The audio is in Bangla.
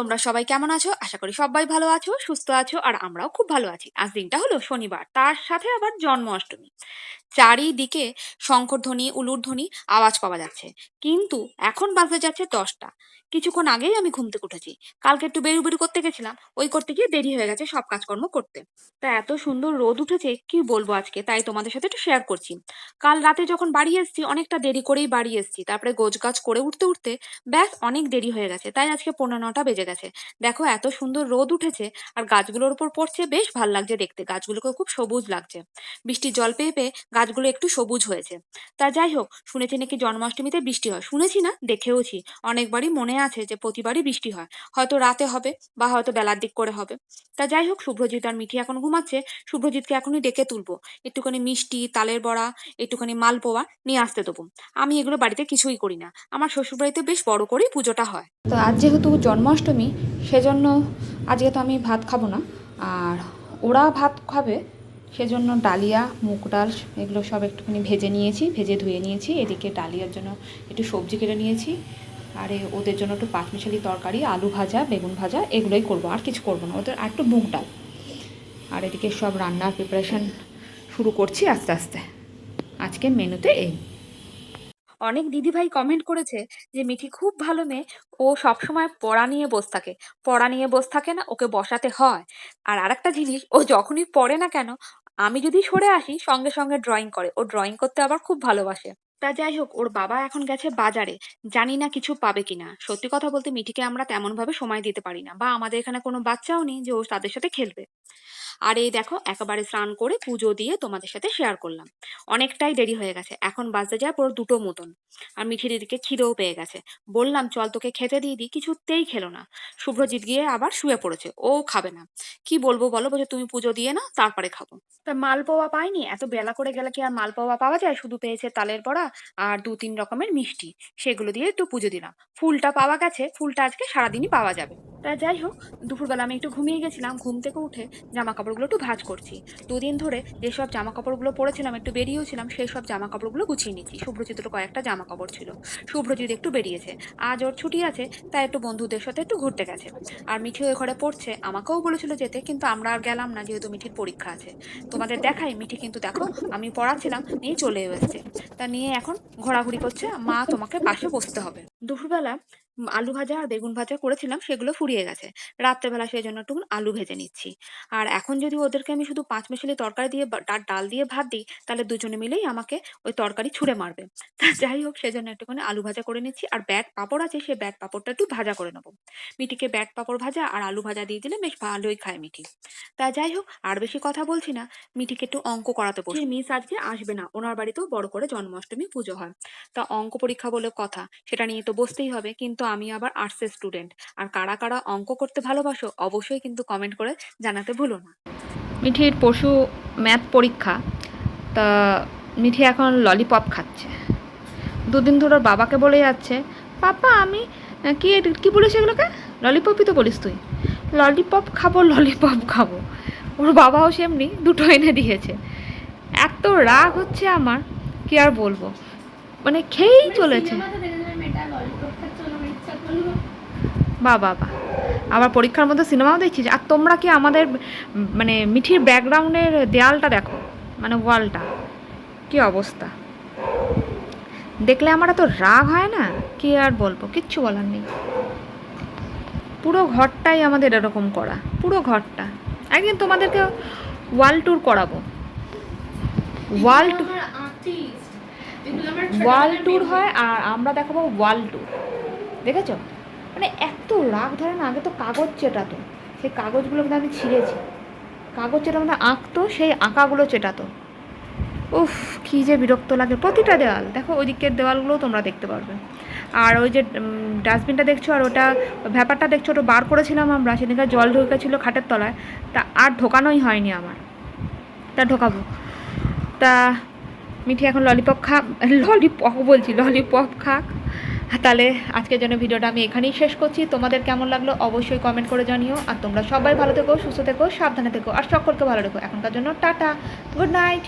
তোমরা সবাই কেমন আছো? আশা করি সবাই ভালো আছো, সুস্থ আছো আর আমরাও খুব ভালো আছি। আজ দিনটা হলো শনিবার, তার সাথে আবার জন্মাষ্টমী। চারিদিকে শঙ্খধ্বনি, উলুধ্বনি আওয়াজ পাওয়া যাচ্ছে। কিন্তু এখন বাজতে যাচ্ছে 10টা। কিছুক্ষণ আগেই আমি ঘুম থেকে উঠেছি। কালকে একটু বেরু করতে গেছিলাম। ওই করতে গিয়ে দেরি হয়ে গেছে সব কাজকর্ম করতে। তা এত সুন্দর রোদ উঠেছে কি বলবো আজকে, তাই তোমাদের সাথে একটু শেয়ার করছি। কাল রাতে যখন বাড়ি এসেছি অনেকটা দেরি করেই বাড়ি এসেছি। তারপরে গোছগাছ করে উঠতে ব্যাস অনেক দেরি হয়ে গেছে। তাই আজকে 9:45 বেজে গেছে। দেখো এত সুন্দর রোদ উঠেছে আর গাছগুলোর উপর পড়ছে, বেশ ভাল লাগছে দেখতে। গাছগুলোকে খুব সবুজ লাগছে। বৃষ্টির জল পেয়ে পেয়ে গাছগুলো একটু সবুজ হয়েছে। তা যাই হোক, শুনেছি নাকি জন্মাষ্টমীতে বৃষ্টি হয়। শুনেছি না, দেখেওছি। অনেকবারই মনে আছে যে প্রতিবারই বৃষ্টি হয়। হয়তো রাতে হবে বা হয়তো বেলার দিক করে হবে। তা যাই হোক, শুভ্রজিৎ আর মিঠি এখন ঘুমাচ্ছে। শুভ্রজিৎকে এখনই ডেকে তুলবো। একটুখানি মিষ্টি, তালের বড়া, একটুখানি মালপোয়া নিয়ে আসতে দেবো। আমি এগুলো বাড়িতে কিছুই করি না। আমার শ্বশুরবাড়িতে বেশ বড় করেই পুজোটা হয়। তো আজ যেহেতু জন্মাষ্টমী, সেজন্য আজকে তো আমি ভাত খাবো না। আর ওরা ভাত খাবে, সেজন্য ডালিয়া, মুগ ডাল এগুলো সব একটুখানি ভেজে নিয়েছি, ভেজে ধুয়ে নিয়েছি। এদিকে ডালিয়ার জন্য একটু সবজি কেটে নিয়েছি। আর ওদের জন্য একটু পাঁচমিশালি তরকারি, আলু ভাজা, বেগুন ভাজা এগুলোই করবো, আর কিছু করবো না। ওদের আর একটু মুগ ডাল। আর এদিকে সব রান্নার প্রিপারেশান শুরু করছি আস্তে আস্তে। আজকে মেনুতে এই। অনেক দিদিভাই কমেন্ট করেছে যে মিঠি খুব ভালো মেয়ে, ও সবসময় পড়া নিয়ে বসে থাকে। পড়া নিয়ে বসে থাকে না, ওকে বসাতে হয়। আর আরেকটা জিনিস, ও যখনই পড়ে না কেন, আমি যদি সরে আসি সঙ্গে সঙ্গে ড্রয়িং করে। ও ড্রয়িং করতে আবার খুব ভালোবাসে। তা যাই হোক, ওর বাবা এখন গেছে বাজারে। জানি না কিছু পাবে কিনা। সত্যি কথা বলতে মিঠিকে আমরা তেমন ভাবে সময় দিতে পারি না, বা আমাদের এখানে কোনো বাচ্চাও নেই যে ও তাদের সাথে খেলবে। আর এই দেখো, একেবারে স্নান করে পুজো দিয়ে তোমাদের সাথে শেয়ার করলাম। অনেকটাই দেরি হয়ে গেছে, এখন বাজতে যায় পুরো 2টো মতন। আর মিঠির দিদিকে খিদেও পেয়ে গেছে। বললাম চল তোকে খেতে দিয়ে দিই, কিছুতেই খেলো না। শুভ্রজিৎ গিয়ে আবার শুয়ে পড়েছে, ও খাবে না। কি বলবো বলো, বলছে তুমি পুজো দিয়ে না তারপরে খাবো। তা মালপোয়া পাইনি, এত বেলা করে গেলে কি আর মালপোয়া পাওয়া যায়? শুধু পেয়েছে তালের বড়া আর 2-3 রকমের মিষ্টি। সেগুলো দিয়ে একটু পুজো দিলাম। ফুলটা পাওয়া গেছে, ফুলটা আজকে সারাদিনই পাওয়া যাবে। তা যাই হোক, দুপুরবেলা আমি একটু ঘুমিয়ে গেছিলাম। ঘুম থেকে উঠে জামা কাপড়গুলো একটু ভাঁজ করছি। 2 দিন ধরে যেসব জামা কাপড়গুলো পরেছিলাম, একটু বেরিয়েও ছিলাম, সেই সব জামা কাপড়গুলো গুছিয়ে নিচ্ছি। শুভ্রজিতের কয়েকটা জামা কাপড় ছিল। শুভ্রজিৎ একটু বেরিয়েছে, আজ ওর ছুটি আছে, তাই একটু বন্ধুদের সাথে একটু ঘুরতে গেছে। আর মিঠি ওই ঘরে পড়ছে, আমাকেও বলেছিল যেতে, কিন্তু আমরা আর গেলাম না, যেহেতু মিঠির পরীক্ষা আছে। তোমাদের দেখাই, মিঠি কিন্তু দেখো আমি পড়াচ্ছিলাম নিয়ে চলে এসেছে। তা নিয়ে এখন ঘোরাঘুরি করছে। মা, তোমাকে পাশে বসতে হবে। দুপুরবেলা আলু ভাজা আর বেগুন ভাজা করেছিলাম, সেগুলো ফুরিয়ে গেছে। রাত্রেবেলা সেই জন্য একটু আলু ভেজে নিচ্ছি। আর এখন যদি ওদেরকে আমি শুধু পাঁচমিশালি তরকারি দিয়ে আর ডাল দিয়ে ভাত দিই, তাহলে দুজনে মিলেই আমাকে ওই তরকারি ছুঁড়ে মারবে। তা যাই হোক, সেজন্য একটুখানি আলু ভাজা করে নিচ্ছি। আর ব্যাট পাঁপড় আছে, সেই ব্যাট পাঁপড়টা একটু ভাজা করে নেবো। মিঠিকে ব্যাট পাঁপড় ভাজা আর আলু ভাজা দিয়ে দিলে বেশ ভালোই খায় মিঠি। তা যাই হোক, আর বেশি কথা বলছি না। মিঠিকে একটু অঙ্ক করাতে বসি। মিস আজকে আসবে না, ওনার বাড়িতেও বড় করে জন্মাষ্টমী পুজো হয়। তা অঙ্ক পরীক্ষা বলে কথা, সেটা নিয়ে তো বসতেই হবে। কিন্তু আমি আবার আর্টসের স্টুডেন্ট। আর কারা কারা অঙ্ক করতে ভালোবাসো অবশ্যই কিন্তু কমেন্ট করে জানাতে ভুলো না। মিঠির পরশু ম্যাথ পরীক্ষা। তা মিঠি এখন ললিপপ খাচ্ছে। 2 দিন ধরে ওর বাবাকে বলে যাচ্ছে, পাপা আমি কি কি বলিস এগুলোকে? ললিপপই তো বলিস তুই। ললিপপ খাবো, ললিপপ খাবো। ওর বাবাও সেমনি দুটো এনে দিয়েছে। এত রাগ হচ্ছে আমার, কি আর বলবো, মানে খেয়েই চলেছে। বাবা, আবার পরীক্ষার মধ্যে সিনেমাও দেখছিস? আর তোমরা কি আমাদের মানে মিঠির ব্যাকগ্রাউন্ডের দেয়ালটা দেখো, মানে ওয়ালটা কি অবস্থা। দেখলে আমার এত রাগ হয় না, কি আর বলবো, কিচ্ছু বলার নেই। পুরো ঘরটাই আমাদের এরকম করা, পুরো ঘরটা। একদিন তোমাদেরকে ওয়াল ট্যুর করাবো। ওয়াল ট্যুর হয় আর আমরা দেখাবো ওয়াল ট্যুর। দেখেছো? মানে এত রাগ ধরে না। আগে তো কাগজ চেটাতো, সেই কাগজগুলো কিন্তু আমি ছিঁড়েছি। কাগজ চেটা মানে আঁকতো, সেই আঁকাগুলো চেটাতো। উফ, কী যে বিরক্ত লাগে। প্রতিটা দেওয়াল দেখো, ওই দিকের দেওয়ালগুলোও তোমরা দেখতে পারবে। আর ওই যে ডাস্টবিনটা দেখছো আর ওটা ব্যাপারটা দেখছো, ওটা বার করেছিলাম আমরা সেদিনকার, জল ঢুকেছিলো খাটের তলায়। তা আর ঢোকানোই হয়নি আমার। তা ঢোকাবো। তা মিঠি এখন ললিপপ খাক। তাহলে আজকের জন্য ভিডিওটা আমি এখানেই শেষ করছি। তোমাদের কেমন লাগলো অবশ্যই কমেন্ট করে জানিও। আর তোমরা সবাই ভালো থেকো, সুস্থ থেকো, সাবধানে থেকো, আর সকলকে ভালো রেখো। এখনকার জন্য টাটা, গুড নাইট।